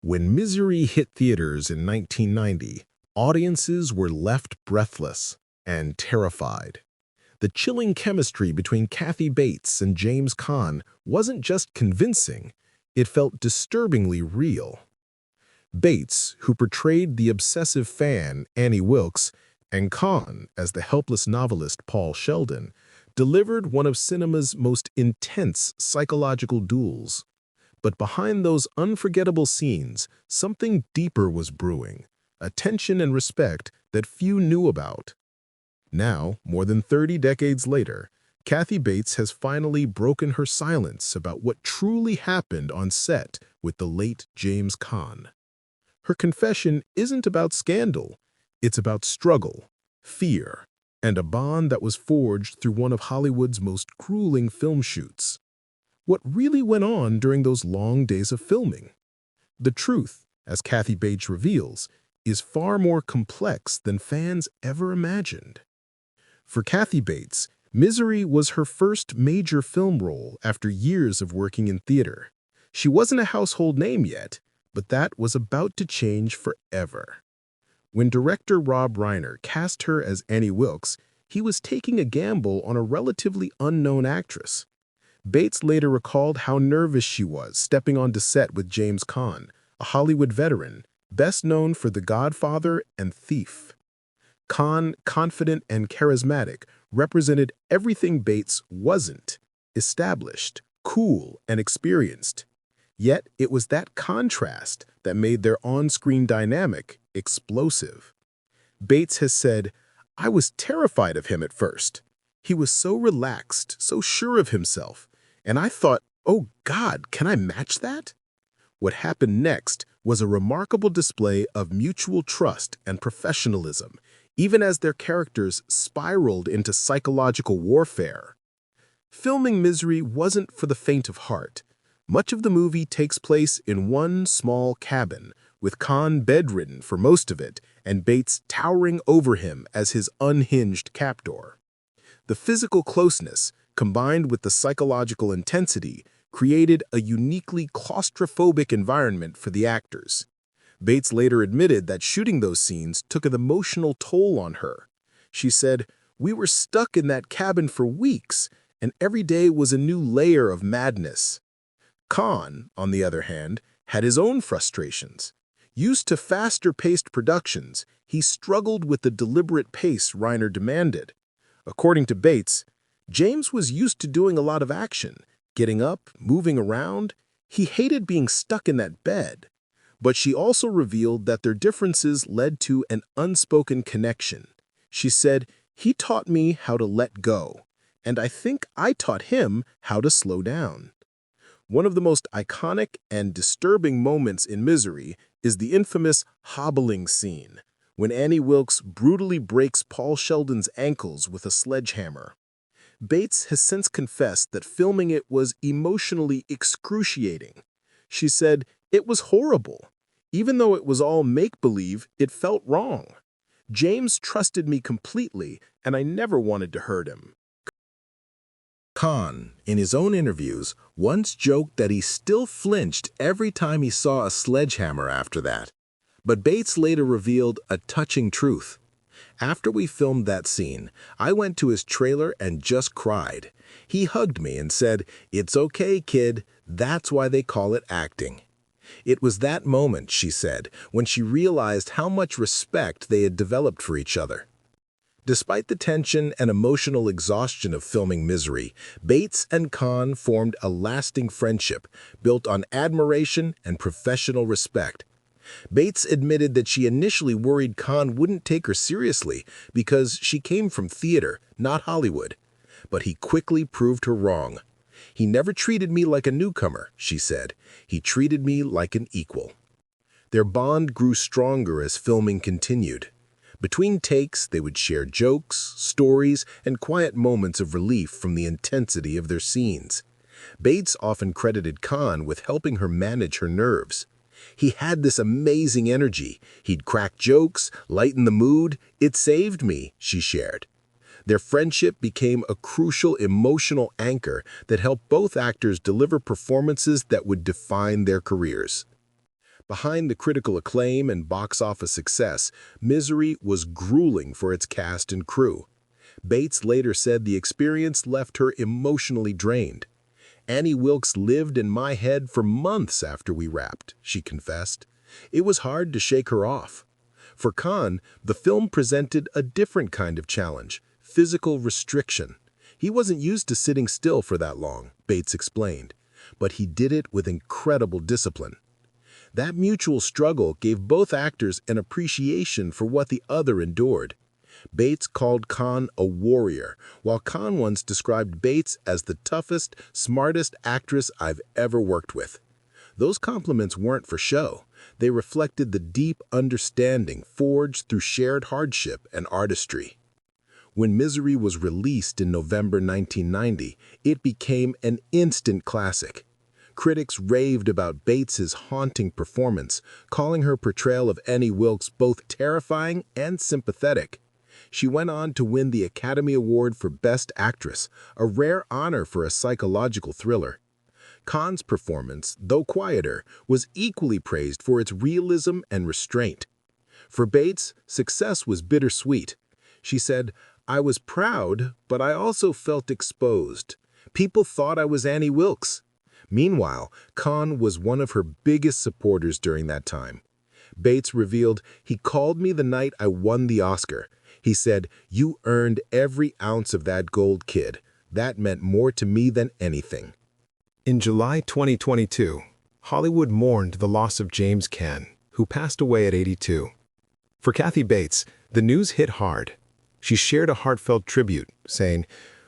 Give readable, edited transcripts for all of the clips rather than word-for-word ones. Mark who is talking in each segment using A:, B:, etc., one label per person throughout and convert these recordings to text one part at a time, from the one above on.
A: When Misery hit theaters in 1990, audiences were left breathless and terrified. The chilling chemistry between Kathy Bates and James Caan wasn't just convincing, it felt disturbingly real. Bates, who portrayed the obsessive fan Annie Wilkes, and Caan as the helpless novelist Paul Sheldon, delivered one of cinema's most intense psychological duels. But behind those unforgettable scenes, something deeper was brewing, a tension and respect that few knew about. Now, more than 30 decades later, Kathy Bates has finally broken her silence about what truly happened on set with the late James Caan. Her confession isn't about scandal, it's about struggle, fear, and a bond that was forged through one of Hollywood's most grueling film shoots. What really went on during those long days of filming? The truth, as Kathy Bates reveals, is far more complex than fans ever imagined. For Kathy Bates, Misery was her first major film role after years of working in theater. She wasn't a household name yet, but that was about to change forever. When director Rob Reiner cast her as Annie Wilkes, he was taking a gamble on a relatively unknown actress. Bates later recalled how nervous she was stepping onto set with James Caan, a Hollywood veteran, best known for The Godfather and Thief. Caan, confident and charismatic, represented everything Bates wasn't: established, cool, and experienced. Yet it was that contrast that made their on-screen dynamic explosive. Bates has said, "I was terrified of him at first. He was so relaxed, so sure of himself. And I thought, oh God, can I match that?" What happened next was a remarkable display of mutual trust and professionalism, even as their characters spiraled into psychological warfare. Filming Misery wasn't for the faint of heart. Much of the movie takes place in one small cabin, with Caan bedridden for most of it and Bates towering over him as his unhinged captor. The physical closeness, combined with the psychological intensity, created a uniquely claustrophobic environment for the actors. Bates later admitted that shooting those scenes took an emotional toll on her. She said, "We were stuck in that cabin for weeks, and every day was a new layer of madness." Caan, on the other hand, had his own frustrations. Used to faster-paced productions, he struggled with the deliberate pace Reiner demanded. According to Bates, James was used to doing a lot of action, getting up, moving around. He hated being stuck in that bed. But she also revealed that their differences led to an unspoken connection. She said, "He taught me how to let go, and I think I taught him how to slow down." One of the most iconic and disturbing moments in Misery is the infamous hobbling scene, when Annie Wilkes brutally breaks Paul Sheldon's ankles with a sledgehammer. Bates has since confessed that filming it was emotionally excruciating. She said, "It was horrible. Even though it was all make-believe, it felt wrong. James trusted me completely, and I never wanted to hurt him." Caan, in his own interviews, once joked that he still flinched every time he saw a sledgehammer after that. But Bates later revealed a touching truth. "After we filmed that scene, I went to his trailer and just cried. He hugged me and said, 'It's okay, kid. That's why they call it acting.'" It was that moment, she said, when she realized how much respect they had developed for each other. Despite the tension and emotional exhaustion of filming Misery, Bates and Caan formed a lasting friendship built on admiration and professional respect. Bates admitted that she initially worried Caan wouldn't take her seriously because she came from theater, not Hollywood. But he quickly proved her wrong. "He never treated me like a newcomer," she said. "He treated me like an equal." Their bond grew stronger as filming continued. Between takes, they would share jokes, stories, and quiet moments of relief from the intensity of their scenes. Bates often credited Caan with helping her manage her nerves. "He had this amazing energy. He'd crack jokes, lighten the mood. It saved me," she shared. Their friendship became a crucial emotional anchor that helped both actors deliver performances that would define their careers. Behind the critical acclaim and box office success, Misery was grueling for its cast and crew. Bates later said the experience left her emotionally drained. "Annie Wilkes lived in my head for months after we wrapped," she confessed. "It was hard to shake her off." For Caan, the film presented a different kind of challenge: physical restriction. He wasn't used to sitting still for that long, Bates explained, but he did it with incredible discipline. That mutual struggle gave both actors an appreciation for what the other endured. Bates called Caan a warrior, while Caan once described Bates as the toughest, smartest actress I've ever worked with. Those compliments weren't for show. They reflected the deep understanding forged through shared hardship and artistry. When Misery was released in November 1990, it became an instant classic. Critics raved about Bates's haunting performance, calling her portrayal of Annie Wilkes both terrifying and sympathetic. She went on to win the Academy Award for Best Actress, a rare honor for a psychological thriller. Caan's performance, though quieter, was equally praised for its realism and restraint. For Bates, success was bittersweet. She said, "I was proud, but I also felt exposed. People thought I was Annie Wilkes." Meanwhile, Caan was one of her biggest supporters during that time. Bates revealed, "He called me the night I won the Oscar. He said, 'You earned every ounce of that gold, kid.' That meant more to me than anything." In July 2022, Hollywood mourned the loss of James Caan, who passed away at 82. For Kathy Bates, the news hit hard. She shared a heartfelt tribute, saying,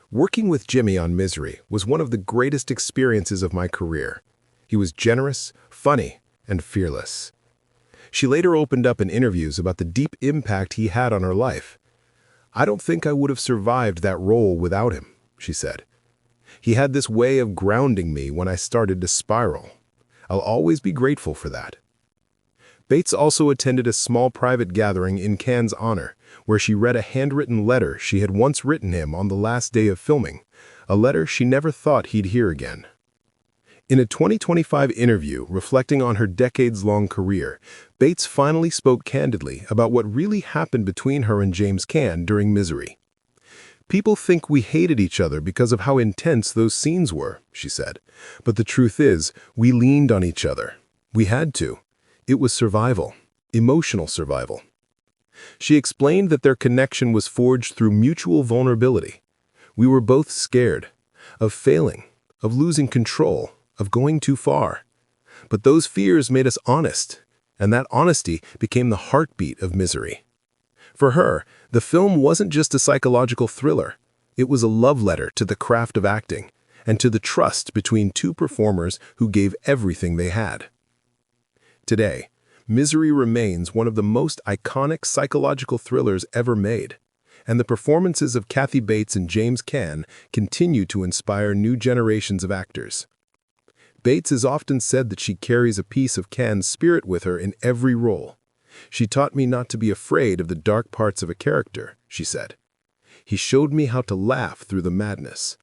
A: "Working with Jimmy on Misery was one of the greatest experiences of my career. He was generous, funny, and fearless." She later opened up in interviews about the deep impact he had on her life. "I don't think I would have survived that role without him," she said. "He had this way of grounding me when I started to spiral. I'll always be grateful for that." Bates also attended a small private gathering in Caan's honor, where she read a handwritten letter she had once written him on the last day of filming, a letter she never thought he'd hear again. In a 2025 interview reflecting on her decades-long career, Bates finally spoke candidly about what really happened between her and James Caan during Misery. "People think we hated each other because of how intense those scenes were," she said. "But the truth is, we leaned on each other. We had to. It was survival, emotional survival." She explained that their connection was forged through mutual vulnerability. "We were both scared, of failing, of losing control, of going too far. But those fears made us honest, and that honesty became the heartbeat of Misery." For her, the film wasn't just a psychological thriller. It was a love letter to the craft of acting and to the trust between two performers who gave everything they had. Today, Misery remains one of the most iconic psychological thrillers ever made, and the performances of Kathy Bates and James Caan continue to inspire new generations of actors. Bates has often said that she carries a piece of Caan's spirit with her in every role. "She taught me not to be afraid of the dark parts of a character," she said. "He showed me how to laugh through the madness."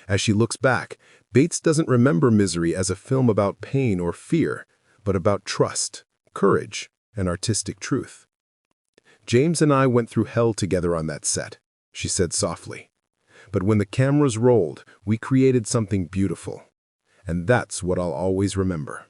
A: As she looks back, Bates doesn't remember Misery as a film about pain or fear, but about trust, courage, and artistic truth. "James and I went through hell together on that set," she said softly. "But when the cameras rolled, we created something beautiful. And that's what I'll always remember."